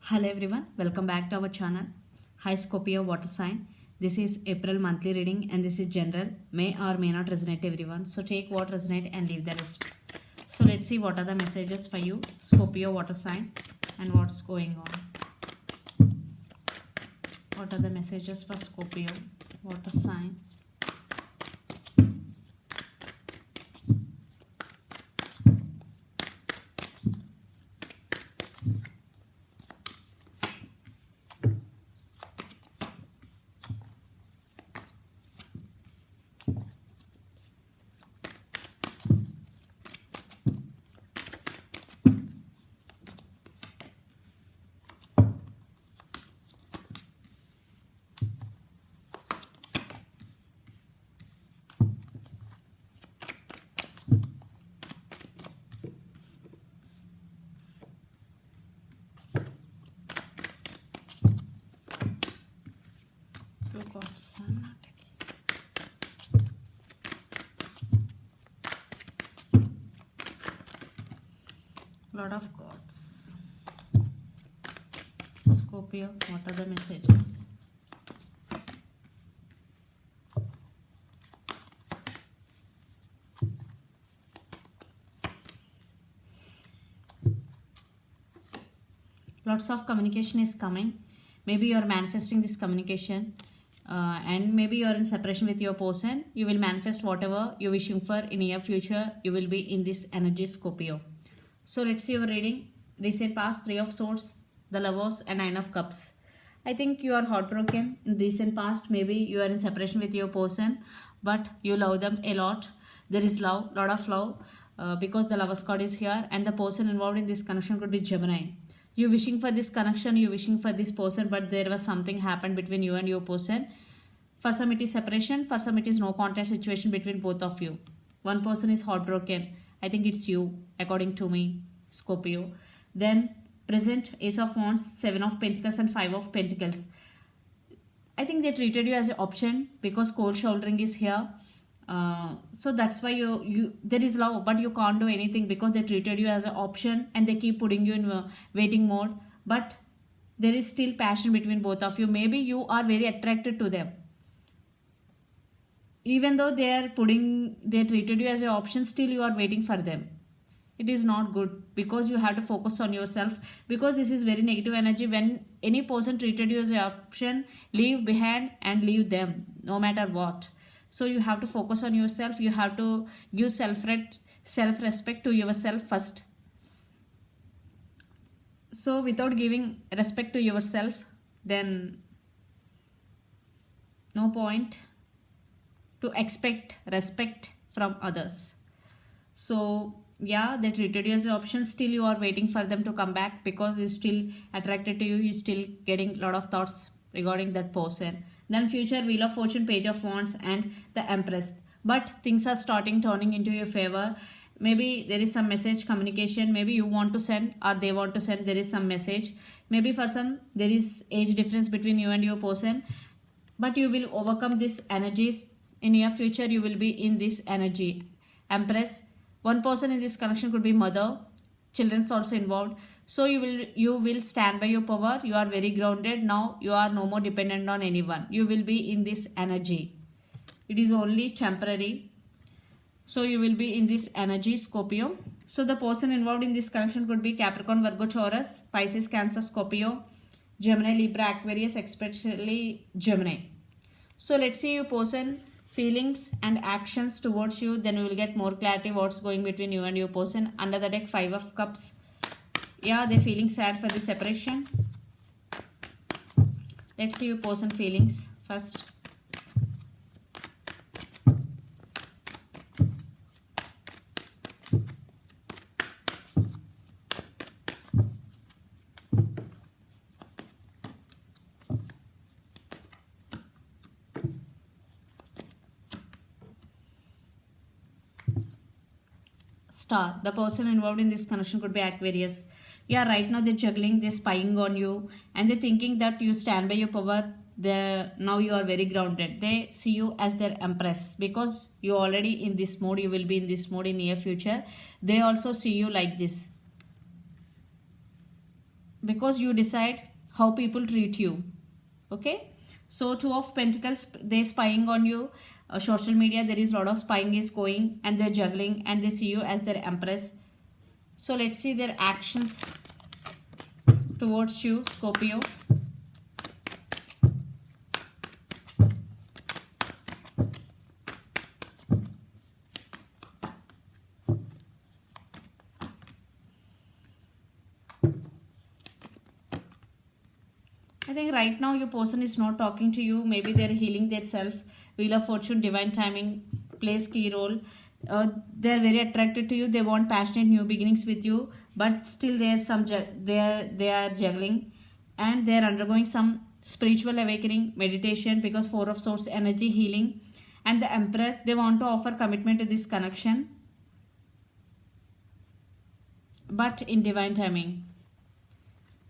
Hello everyone, welcome back to our channel. Hi Scorpio water sign. This is April monthly reading and this is general. May or may not resonate everyone. So take what resonate and leave the rest. So let's see what are the messages for you, Scorpio water sign, and what's going on. What are the messages for Scorpio water sign? Two cards, sun. Lot of cards. Scorpio, what are the messages? Lots of communication is coming. Maybe you are manifesting this communication, and maybe you are in separation with your person. You will manifest whatever you're wishing for in near future. You will be in this energy, Scorpio. So let's see your reading. Recent past, Three of Swords, the Lovers, and Nine of Cups. I think you are heartbroken in recent past. Maybe you are in separation with your person, but you love them a lot. There is love, lot of love, because the Lovers card is here, and the person involved in this connection could be Gemini. You wishing for this connection, you wishing for this person, but there was something happened between you and your person. For some it is separation, for some it is no contact situation between both of you. One person is heartbroken. I think it's you, according to me, Scorpio. Then present Ace of Wands, Seven of Pentacles, and Five of Pentacles. I think they treated you as an option because cold shouldering is here. So that's why you there is love, but you can't do anything because they treated you as an option and they keep putting you in waiting mode. But there is still passion between both of you. Maybe you are very attracted to them, even though they treated you as an option. Still you are waiting for them. It is not good because you have to focus on yourself, because this is very negative energy. When any person treated you as an option, leave behind and leave them no matter what. So you have to focus on yourself. You have to give self-respect to yourself first. So without giving respect to yourself, then no point to expect respect from others. So yeah, they treated you as an option. Still you are waiting for them to come back because you're still attracted to you. You're still getting a lot of thoughts regarding that person. Then future, Wheel of Fortune, Page of Wands, and the Empress. But things are turning into your favor. Maybe there is some message communication. Maybe you want to send or they want to send. There is some message. Maybe for some there is age difference between you and your person. But you will overcome these energies. In your future, you will be in this energy. Empress. One person in this connection could be mother. Children's also involved. So you will stand by your power. You are very grounded now. You are no more dependent on anyone. You will be in this energy. It is only temporary. So you will be in this energy, Scorpio. So the person involved in this connection could be Capricorn, Virgo, Taurus, Pisces, Cancer, Scorpio, Gemini, Libra, Aquarius, especially Gemini. So let's see your person feelings and actions towards you. Then we will get more clarity what's going between you and your person. Under the deck, Five of Cups. Yeah, they're feeling sad for the separation. Let's see your person feelings first. Star. The person involved in this connection could be Aquarius. Yeah, right now they're juggling, they're spying on you, and they're thinking that you stand by your power. Now you are very grounded. They see you as their empress because you already in this mode. You will be in this mode in near future. They also see you like this. because you decide how people treat you. Okay, so Two of Pentacles, they're spying on you. Social media, there is a lot of spying is going, and they're juggling, and they see you as their empress. So let's see their actions towards you, Scorpio. I think right now your person is not talking to you. Maybe they're healing their self. Wheel of Fortune, divine timing plays key role. They're very attracted to you. They want passionate new beginnings with you, but still there's some they are juggling, and they're undergoing some spiritual awakening, meditation, because Four of Swords, energy, healing, and the Emperor, they want to offer commitment to this connection, but in divine timing.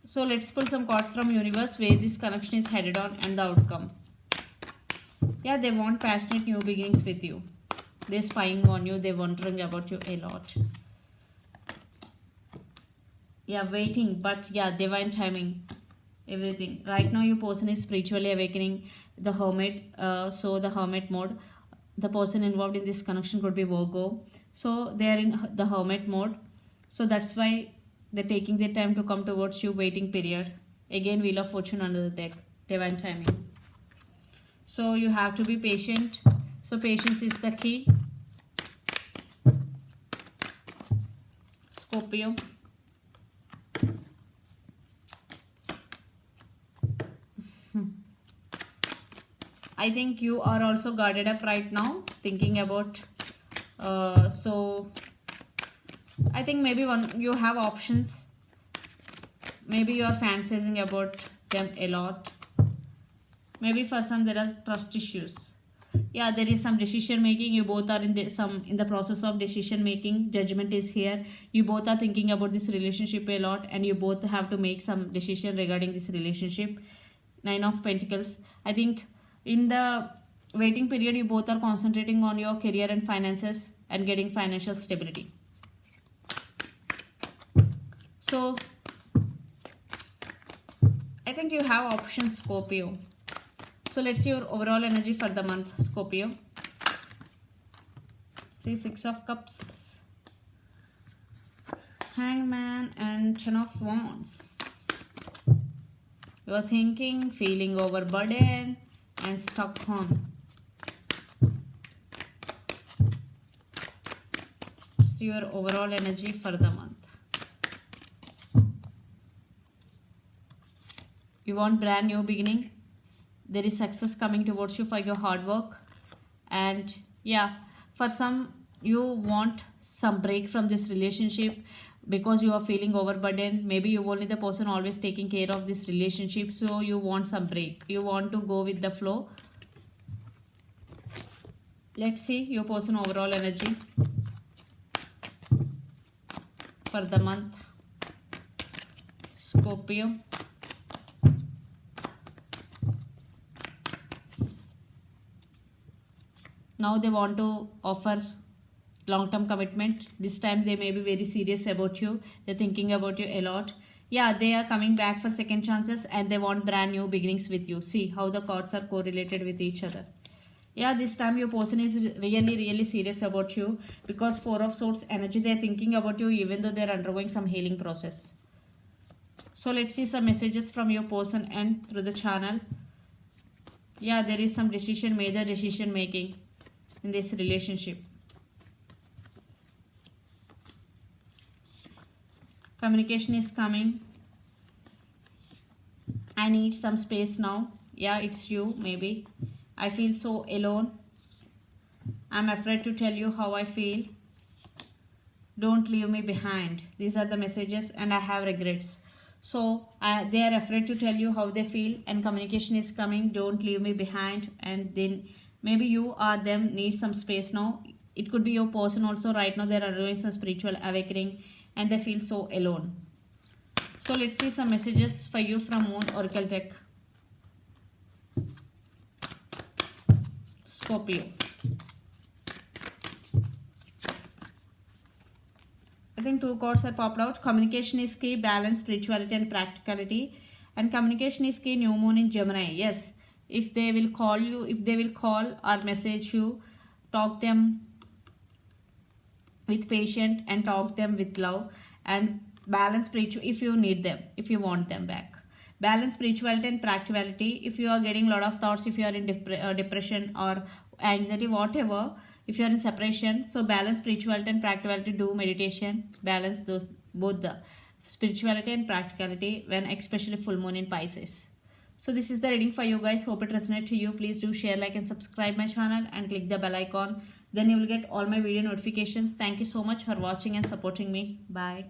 So let's pull some cards from universe where this connection is headed on and the outcome. Yeah, they want passionate new beginnings with you. They're spying on you. They're wondering about you a lot. Yeah, waiting, but yeah, divine timing. Everything. Right now your person is spiritually awakening. The Hermit. So the Hermit mode. The person involved in this connection could be Virgo. So they are in the Hermit mode. So that's why they're taking their time to come towards you, waiting period. Again, Wheel of Fortune under the deck. Divine timing. So you have to be patient. So patience is the key. Scorpio. I think you are also guarded up right now, thinking about so I think maybe you have options. Maybe you are fantasizing about them a lot. Maybe for some there are trust issues. Yeah, there is some decision making. You both are in the process of decision making. Judgment is here. You both are thinking about this relationship a lot, and you both have to make some decision regarding this relationship. Nine of Pentacles. I think in the waiting period, you both are concentrating on your career and finances and getting financial stability. So I think you have options, Scorpio. So let's see your overall energy for the month, Scorpio. See, Six of Cups, Hangman, and Ten of Wands. You're thinking, feeling overburdened and stuck on. See your overall energy for the month. You want brand new beginning. There is success coming towards you for your hard work. And yeah, for some, you want some break from this relationship because you are feeling overburdened. Maybe you only the person always taking care of this relationship. So you want some break. You want to go with the flow. Let's see your person overall energy for the month, Scorpio. Now they want to offer long-term commitment. This time they may be very serious about you. They're thinking about you a lot. Yeah, they are coming back for second chances and they want brand new beginnings with you. See how the cards are correlated with each other. Yeah, this time your person is really serious about you because Four of Swords energy, they're thinking about you even though they're undergoing some healing process. So let's see some messages from your person and through the channel. Yeah, there is some major decision making in this relationship. Communication is coming. I need some space now. Yeah, it's you, maybe. I feel so alone. I'm afraid to tell you how I feel. Don't leave me behind. These are the messages, and I have regrets. So they are afraid to tell you how they feel, and communication is coming. Don't leave me behind. And then maybe you or them need some space now. It could be your person also. Right now they are doing some spiritual awakening and they feel so alone. So let's see some messages for you from Moon Oracle deck. Scorpio. I thing, 2 cards are popped out. Communication is key, balance, spirituality and practicality. And communication is key, new moon in Gemini. Yes, if they will call you, if they will call or message you, talk them with patience and talk them with love. And balance spiritual if you need them, if you want them back. Balance spirituality and practicality. If you are getting a lot of thoughts, if you are in depression or anxiety, whatever, if you are in separation, so balance spirituality and practicality. Do meditation, balance those both, the spirituality and practicality, when especially full moon in Pisces. So this is the reading for you guys. Hope it resonates to you. Please do share, like and subscribe my channel and click the bell icon. Then you will get all my video notifications. Thank you so much for watching and supporting me. Bye.